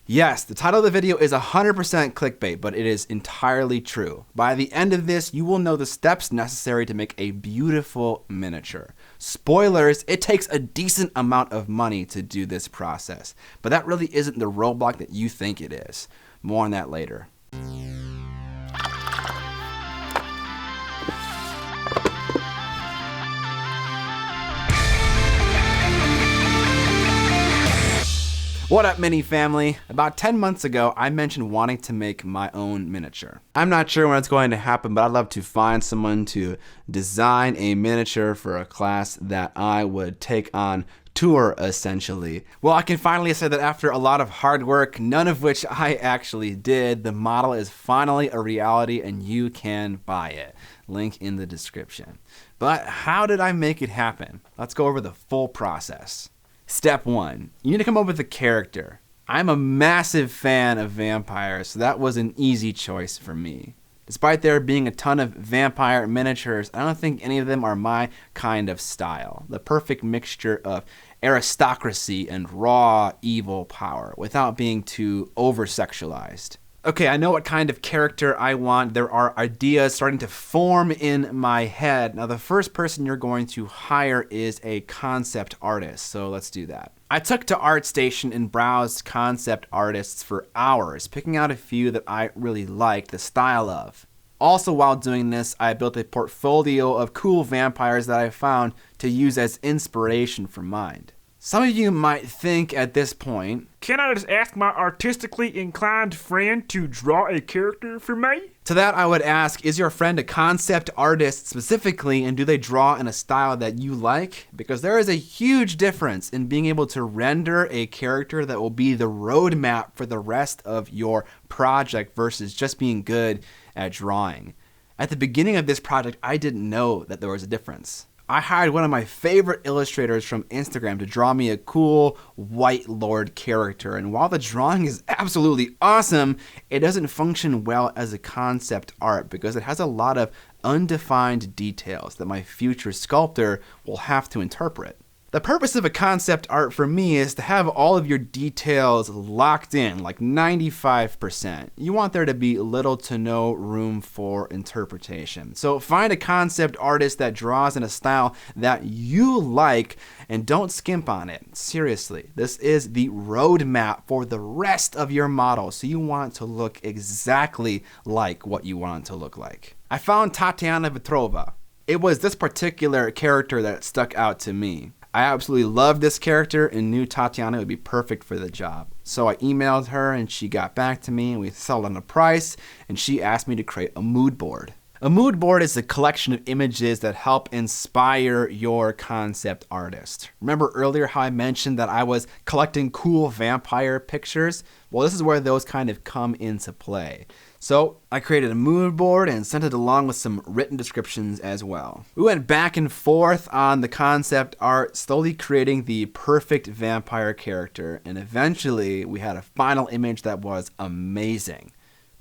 Yes, the title of the video is 100% clickbait, but it is entirely true. By the end of this, you will know the steps necessary to make a beautiful miniature. Spoilers, it takes a decent amount of money to do this process, but that really isn't the roadblock that you think it is. More on that later. What up, Mini family? About 10 months ago, I mentioned wanting to make my own miniature. I'm not sure when it's going to happen, but I'd love to find someone to design a miniature for a class that I would take on tour, essentially. Well, I can finally say that after a lot of hard work, none of which I actually did, the model is finally a reality and you can buy it. Link in the description. But how did I make it happen? Let's go over the full process. Step 1, you need to come up with a character. I'm a massive fan of vampires, so that was an easy choice for me. Despite there being a ton of vampire miniatures, I don't think any of them are my kind of style. The perfect mixture of aristocracy and raw evil power without being too over-sexualized. Okay, I know what kind of character I want. There are ideas starting to form in my head. Now, the first person you're going to hire is a concept artist, so let's do that. I took to ArtStation and browsed concept artists for hours, picking out a few that I really liked the style of. Also, while doing this, I built a portfolio of cool vampires that I found to use as inspiration for mine. Some of you might think at this point, can I just ask my artistically inclined friend to draw a character for me? To that I would ask, is your friend a concept artist specifically, and do they draw in a style that you like? Because there is a huge difference in being able to render a character that will be the roadmap for the rest of your project versus just being good at drawing. At the beginning of this project, I didn't know that there was a difference. I hired one of my favorite illustrators from Instagram to draw me a cool White Lord character, and while the drawing is absolutely awesome, it doesn't function well as a concept art because it has a lot of undefined details that my future sculptor will have to interpret. The purpose of a concept art for me is to have all of your details locked in, like 95%. You want there to be little to no room for interpretation. So find a concept artist that draws in a style that you like and don't skimp on it. Seriously, this is the roadmap for the rest of your model, so you want to look exactly like what you want it to look like. I found Tatiana Petrova. It was this particular character that stuck out to me. I absolutely loved this character and knew Tatiana would be perfect for the job. So I emailed her and she got back to me and we settled on a price, and she asked me to create a mood board. A mood board is a collection of images that help inspire your concept artist. Remember earlier how I mentioned that I was collecting cool vampire pictures? Well, this is where those kind of come into play. So I created a mood board and sent it along with some written descriptions as well. We went back and forth on the concept art, slowly creating the perfect vampire character, and eventually we had a final image that was amazing.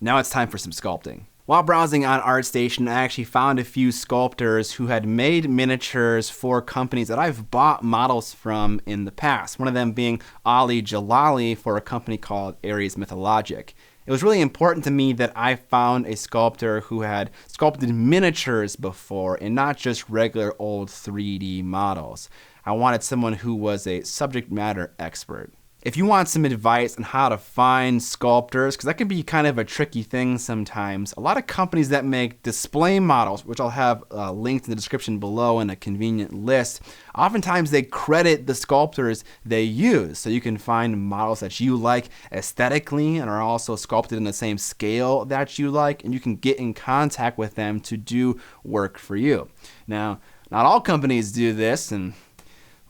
Now it's time for some sculpting. While browsing on ArtStation, I actually found a few sculptors who had made miniatures for companies that I've bought models from in the past. One of them being Ali Jalali for a company called Ares Mythologic. It was really important to me that I found a sculptor who had sculpted miniatures before and not just regular old 3D models. I wanted someone who was a subject matter expert. If you want some advice on how to find sculptors, because that can be kind of a tricky thing sometimes, a lot of companies that make display models, which I'll have linked in the description below in a convenient list, oftentimes they credit the sculptors they use. So you can find models that you like aesthetically and are also sculpted in the same scale that you like, and you can get in contact with them to do work for you. Now, not all companies do this, and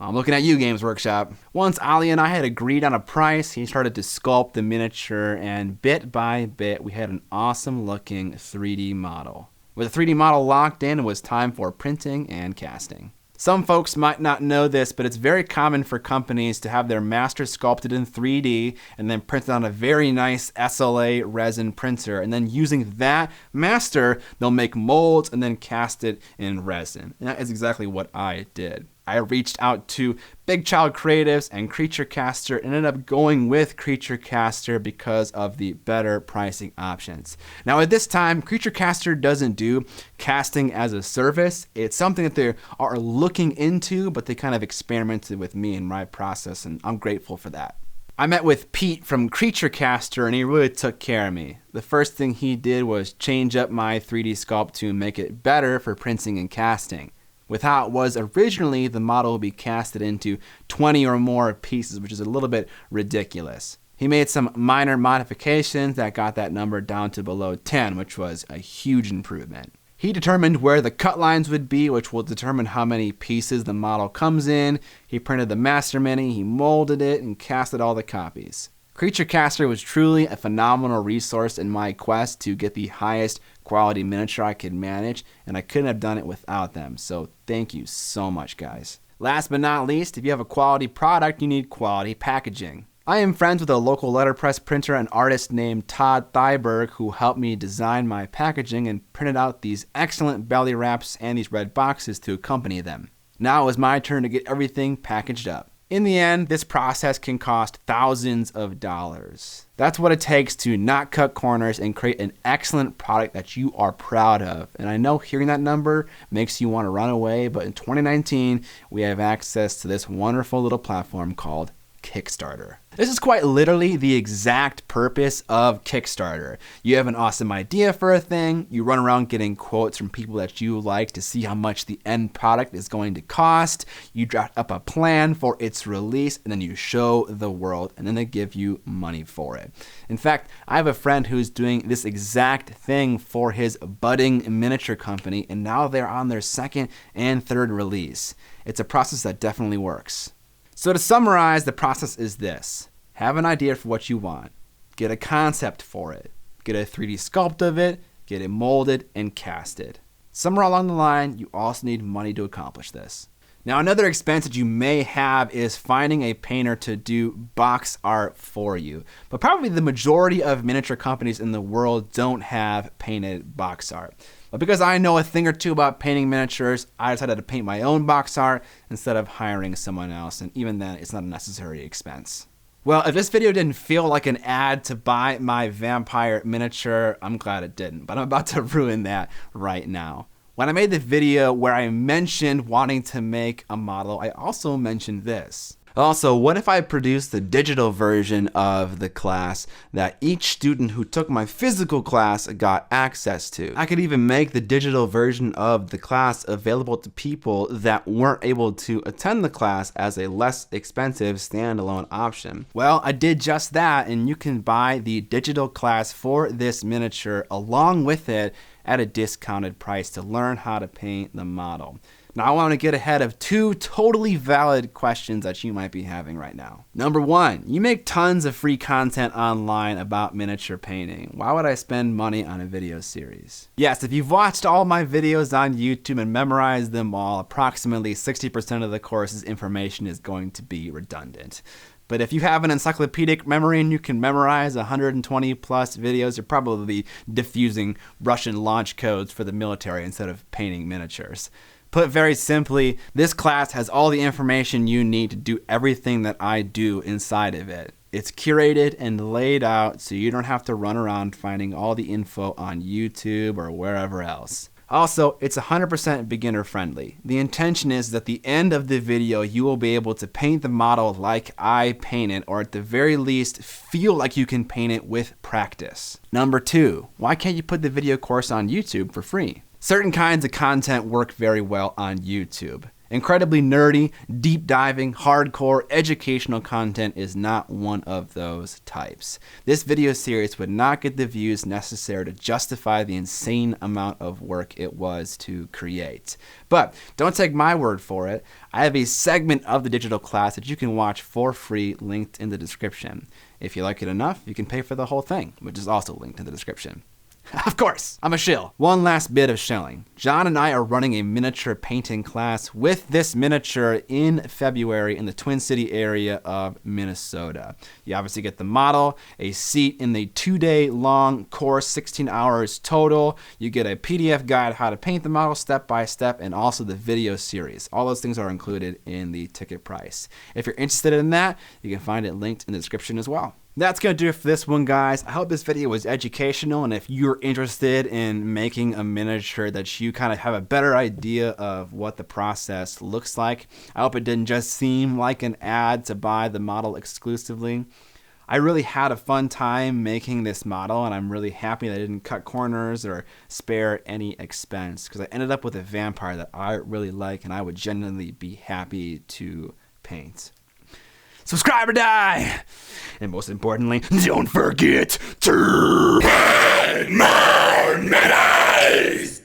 I'm looking at you, Games Workshop. Once Ali and I had agreed on a price, he started to sculpt the miniature, and bit by bit, we had an awesome looking 3D model. With the 3D model locked in, it was time for printing and casting. Some folks might not know this, but it's very common for companies to have their master sculpted in 3D and then printed on a very nice SLA resin printer. And then using that master, they'll make molds and then cast it in resin. And that is exactly what I did. I reached out to Big Child Creatives and Creature Caster and ended up going with Creature Caster because of the better pricing options. Now at this time, Creature Caster doesn't do casting as a service. It's something that they are looking into, but they kind of experimented with me in my process, and I'm grateful for that. I met with Pete from Creature Caster and he really took care of me. The first thing he did was change up my 3D sculpt to make it better for printing and casting. With how it was originally, the model will be casted into 20 or more pieces, which is a little bit ridiculous. He made some minor modifications that got that number down to below 10, which was a huge improvement. He determined where the cut lines would be, which will determine how many pieces the model comes in. He printed the master mini, he molded it, and casted all the copies. Creature Caster was truly a phenomenal resource in my quest to get the highest quality miniature I could manage, and I couldn't have done it without them. So thank you so much, guys. Last but not least, if you have a quality product, you need quality packaging. I am friends with a local letterpress printer and artist named Todd Thyberg who helped me design my packaging and printed out these excellent belly wraps and these red boxes to accompany them. Now it was my turn to get everything packaged up. In the end, this process can cost thousands of dollars. That's what it takes to not cut corners and create an excellent product that you are proud of. And I know hearing that number makes you want to run away, but in 2019, we have access to this wonderful little platform called Kickstarter. This is quite literally the exact purpose of Kickstarter. You have an awesome idea for a thing, you run around getting quotes from people that you like to see how much the end product is going to cost, you draft up a plan for its release, and then you show the world, and then they give you money for it. In fact, I have a friend who's doing this exact thing for his budding miniature company, and now they're on their second and third release. It's a process that definitely works. So to summarize, the process is this. Have an idea for what you want. Get a concept for it. Get a 3D sculpt of it. Get it molded and casted. Somewhere along the line, you also need money to accomplish this. Now another expense that you may have is finding a painter to do box art for you. But probably the majority of miniature companies in the world don't have painted box art. But because I know a thing or two about painting miniatures, I decided to paint my own box art instead of hiring someone else, and even then, it's not a necessary expense. Well, if this video didn't feel like an ad to buy my vampire miniature, I'm glad it didn't, but I'm about to ruin that right now. When I made the video where I mentioned wanting to make a model, I also mentioned this. Also, what if I produced the digital version of the class that each student who took my physical class got access to? I could even make the digital version of the class available to people that weren't able to attend the class as a less expensive standalone option. Well, I did just that, and you can buy the digital class for this miniature along with it at a discounted price to learn how to paint the model. Now I want to get ahead of two totally valid questions that you might be having right now. Number one, you make tons of free content online about miniature painting. Why would I spend money on a video series? Yes, if you've watched all my videos on YouTube and memorized them all, approximately 60% of the course's information is going to be redundant. But if you have an encyclopedic memory and you can memorize 120 plus videos, you're probably diffusing Russian launch codes for the military instead of painting miniatures. Put very simply, this class has all the information you need to do everything that I do inside of it. It's curated and laid out so you don't have to run around finding all the info on YouTube or wherever else. Also, it's 100% beginner friendly. The intention is that at the end of the video, you will be able to paint the model like I paint it, or at the very least, feel like you can paint it with practice. Number two, why can't you put the video course on YouTube for free? Certain kinds of content work very well on YouTube. Incredibly nerdy, deep diving, hardcore, educational content is not one of those types. This video series would not get the views necessary to justify the insane amount of work it was to create. But don't take my word for it. I have a segment of the digital class that you can watch for free linked in the description. If you like it enough, you can pay for the whole thing, which is also linked in the description. Of course, I'm a shill. One last bit of shilling. John and I are running a miniature painting class with this miniature in February in the Twin City area of Minnesota. You obviously get the model, a seat in the 2-day long course, 16 hours total. You get a PDF guide how to paint the model step by step, and also the video series. All those things are included in the ticket price. If you're interested in that, you can find it linked in the description as well. That's going to do it for this one, guys. I hope this video was educational, and if you're interested in making a miniature that you kind of have a better idea of what the process looks like, I hope it didn't just seem like an ad to buy the model exclusively. I really had a fun time making this model, and I'm really happy that I didn't cut corners or spare any expense, because I ended up with a vampire that I really like and I would genuinely be happy to paint. Subscribe or die! And most importantly, don't forget to paint more minis!